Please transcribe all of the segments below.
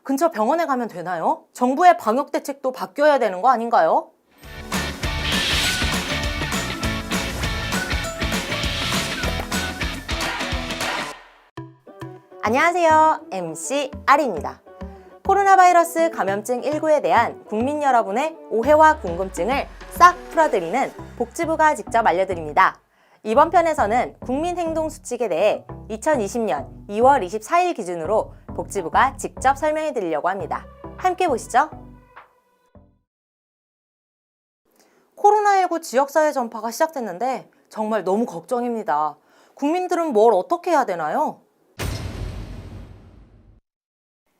근처 병원에 가면 되나요? 정부의 방역 대책도 바뀌어야 되는 거 아닌가요? 안녕하세요. MC 아리입니다. 코로나 바이러스 감염증 19에 대한 국민 여러분의 오해와 궁금증을 싹 풀어드리는 복지부가 직접 알려드립니다. 이번 편에서는 국민행동수칙에 대해 2020년 2월 24일 기준으로 복지부가 직접 설명해 드리려고 합니다. 함께 보시죠. 코로나19 지역사회 전파가 시작됐는데 정말 너무 걱정입니다. 국민들은 뭘 어떻게 해야 되나요?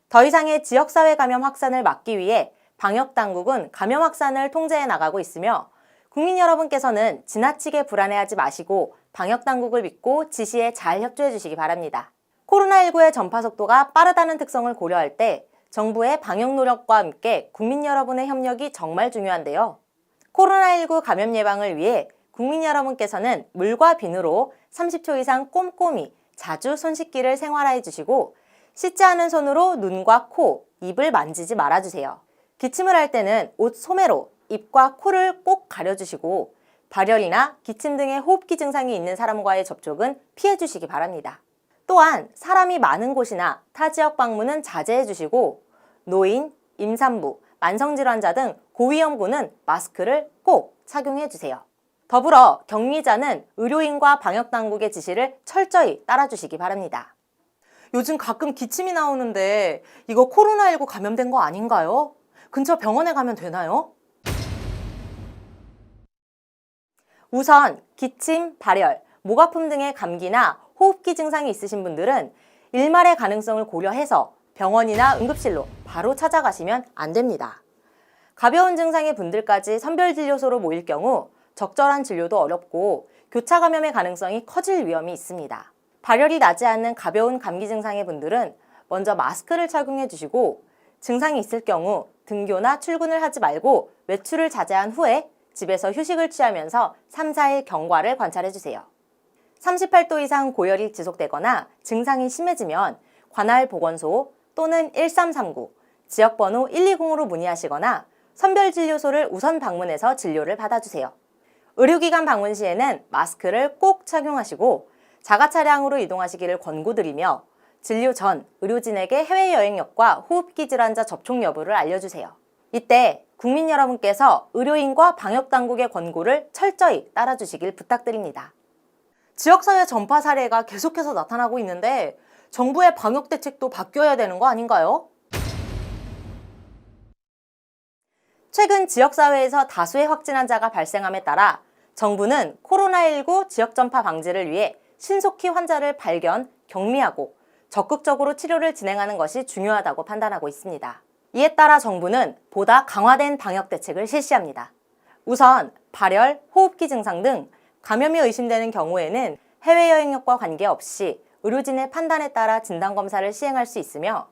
더 이상의 지역사회 감염 확산을 막기 위해 방역당국은 감염 확산을 통제해 나가고 있으며 국민 여러분께서는 지나치게 불안해하지 마시고 방역당국을 믿고 지시에 잘 협조해 주시기 바랍니다. 코로나19의 전파 속도가 빠르다는 특성을 고려할 때 정부의 방역 노력과 함께 국민 여러분의 협력이 정말 중요한데요. 코로나19 감염 예방을 위해 국민 여러분께서는 물과 비누로 30초 이상 꼼꼼히 자주 손 씻기를 생활화해 주시고 씻지 않은 손으로 눈과 코, 입을 만지지 말아주세요. 기침을 할 때는 옷 소매로 입과 코를 꼭 가려주시고 발열이나 기침 등의 호흡기 증상이 있는 사람과의 접촉은 피해주시기 바랍니다. 또한 사람이 많은 곳이나 타 지역 방문은 자제해 주시고 노인, 임산부, 만성질환자 등 고위험군은 마스크를 꼭 착용해 주세요. 더불어 격리자는 의료인과 방역당국의 지시를 철저히 따라주시기 바랍니다. 요즘 가끔 기침이 나오는데 이거 코로나19 감염된 거 아닌가요? 근처 병원에 가면 되나요? 우선 기침, 발열, 목 아픔 등의 감기나 호흡기 증상이 있으신 분들은 일말의 가능성을 고려해서 병원이나 응급실로 바로 찾아가시면 안 됩니다. 가벼운 증상의 분들까지 선별진료소로 모일 경우 적절한 진료도 어렵고 교차 감염의 가능성이 커질 위험이 있습니다. 발열이 나지 않는 가벼운 감기 증상의 분들은 먼저 마스크를 착용해 주시고 증상이 있을 경우 등교나 출근을 하지 말고 외출을 자제한 후에 집에서 휴식을 취하면서 3, 4일 경과를 관찰해 주세요. 38도 이상 고열이 지속되거나 증상이 심해지면 관할 보건소 또는 1339, 지역번호 120으로 문의하시거나 선별진료소를 우선 방문해서 진료를 받아주세요. 의료기관 방문 시에는 마스크를 꼭 착용하시고 자가 차량으로 이동하시기를 권고드리며 진료 전 의료진에게 해외여행력과 호흡기 질환자 접촉 여부를 알려주세요. 이때 국민 여러분께서 의료인과 방역당국의 권고를 철저히 따라주시길 부탁드립니다. 지역사회 전파 사례가 계속해서 나타나고 있는데 정부의 방역 대책도 바뀌어야 되는 거 아닌가요? 최근 지역사회에서 다수의 확진 환자가 발생함에 따라 정부는 코로나19 지역 전파 방지를 위해 신속히 환자를 발견, 격리하고 적극적으로 치료를 진행하는 것이 중요하다고 판단하고 있습니다. 이에 따라 정부는 보다 강화된 방역 대책을 실시합니다. 우선 발열, 호흡기 증상 등 감염이 의심되는 경우에는 해외여행력과 관계없이 의료진의 판단에 따라 진단검사를 시행할 수 있으며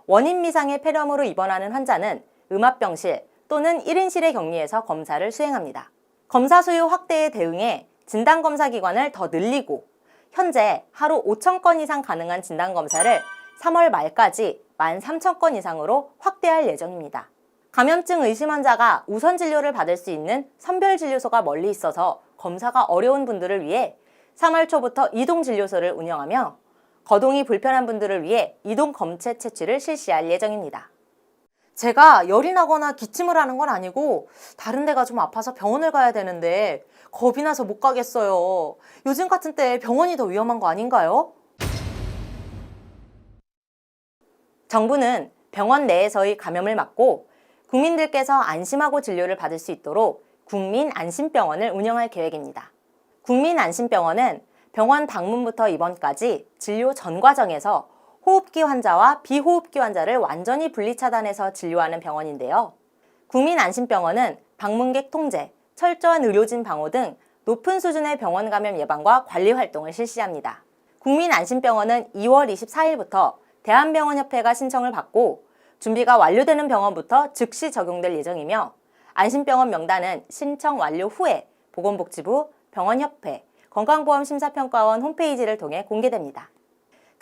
원인 미상의 폐렴으로 입원하는 환자는 음압병실 또는 1인실의 격리에서 검사를 수행합니다. 검사 수요 확대에 대응해 진단검사 기관을 더 늘리고 현재 하루 5,000건 이상 가능한 진단검사를 3월 말까지 13,000건 이상으로 확대할 예정입니다. 감염증 의심 환자가 우선 진료를 받을 수 있는 선별진료소가 멀리 있어서 검사가 어려운 분들을 위해 3월 초부터 이동진료소를 운영하며 거동이 불편한 분들을 위해 이동검체 채취를 실시할 예정입니다. 제가 열이 나거나 기침을 하는 건 아니고 다른 데가 좀 아파서 병원을 가야 되는데 겁이 나서 못 가겠어요. 요즘 같은 때 병원이 더 위험한 거 아닌가요? 정부는 병원 내에서의 감염을 막고 국민들께서 안심하고 진료를 받을 수 있도록 국민안심병원을 운영할 계획입니다. 국민안심병원은 병원 방문부터 입원까지 진료 전 과정에서 호흡기 환자와 비호흡기 환자를 완전히 분리 차단해서 진료하는 병원인데요. 국민안심병원은 방문객 통제, 철저한 의료진 방호 등 높은 수준의 병원 감염 예방과 관리 활동을 실시합니다. 국민안심병원은 2월 24일부터 대한병원협회가 신청을 받고 준비가 완료되는 병원부터 즉시 적용될 예정이며 안심병원 명단은 신청 완료 후에 보건복지부, 병원협회, 건강보험심사평가원 홈페이지를 통해 공개됩니다.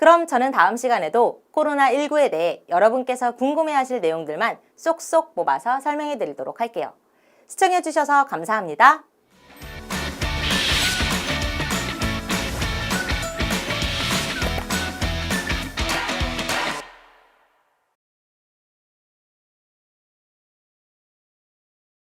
그럼 저는 다음 시간에도 코로나19에 대해 여러분께서 궁금해하실 내용들만 쏙쏙 뽑아서 설명해 드리도록 할게요. 시청해 주셔서 감사합니다.